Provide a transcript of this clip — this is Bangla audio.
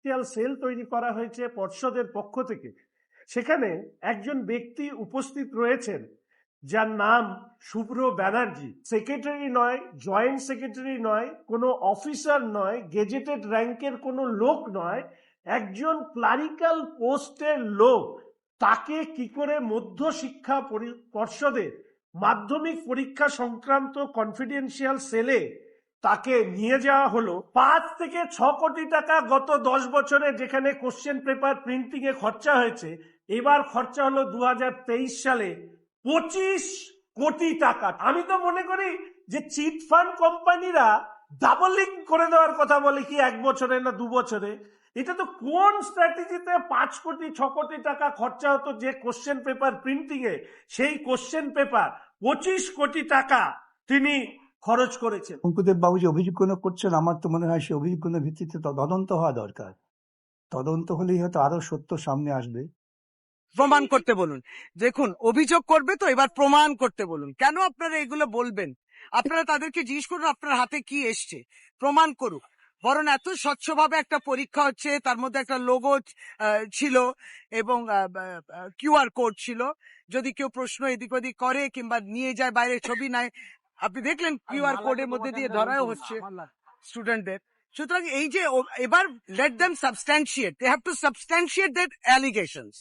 সেল তৈরি করা হয়েছে পর্ষদের পক্ষ থেকে। সেখানে একজন ব্যক্তি উপস্থিত রয়েছেন যার নাম শুভ্র ব্যানার্জি। সেক্রেটারি নয়, জয়েন্ট সেক্রেটারি নয়, কোনো অফিসার নয়, গেজেটেড র্যাঙ্কের কোনো লোক নয়, একজন ক্লারিক্যাল পোস্টের লোক। তাকে কি করে মধ্যশিক্ষা পর্ষদের মাধ্যমিক পরীক্ষা সংক্রান্ত কনফিডেন্সিয়াল সেলে তাকে নিয়ে যাওয়া হলো? 5 থেকে 6 কোটি টাকা গত 10 বছরে যেখানে কোশ্চেন পেপার প্রিন্টিং এ খরচা হয়েছে, এবার খরচা হলো 2023 সালে 25 কোটি টাকা। আমি তো মনে করি যে চিট ফান্ড কোম্পানিরা ডাবলিং করে দেওয়ার কথা বলে কি 1 বছরে না 2 বছরে। এটা তো কোন স্ট্র্যাটেজিতে 5 কোটি 6 কোটি টাকা খরচা হতো যে কোশ্চেন পেপার প্রিন্টিং এ, সেই কোশ্চেন পেপার 25 কোটি টাকা তিনি খরচ করেছেন। শঙ্কুদেব বাবু যে অভিযোগগুলো করছেন, আমার তো মনে হয় সেই অভিযোগগুলোর ভিত্তিতে তদন্ত হওয়া দরকার। তদন্ত হলেই হয়তো আরো সত্য সামনে আসবে। প্রমাণ করতে বলুন। দেখুন, অভিযোগ করবে তো এবার প্রমাণ করতে বলুন। কেন আপনারা এগুলো বলবেন? আপনারা তাদেরকে জিজ্ঞেস করুন আপনার হাতে কি এসছে, প্রমাণ করুক। বরং এত স্বচ্ছভাবে একটা পরীক্ষা হচ্ছে, তার মধ্যে একটা লোগো ছিল এবং কিউআর কোড ছিল। যদি কেউ প্রশ্ন এদিক ওদিক করে কিংবা নিয়ে যায় বাইরে, ছবি নাই, আপনি দেখলেন কিউআর কোডের মধ্যে দিয়ে ধরাও হচ্ছে স্টুডেন্টদের। সুতরাং এই যে এবার let them substantiate, they have to substantiate that allegations.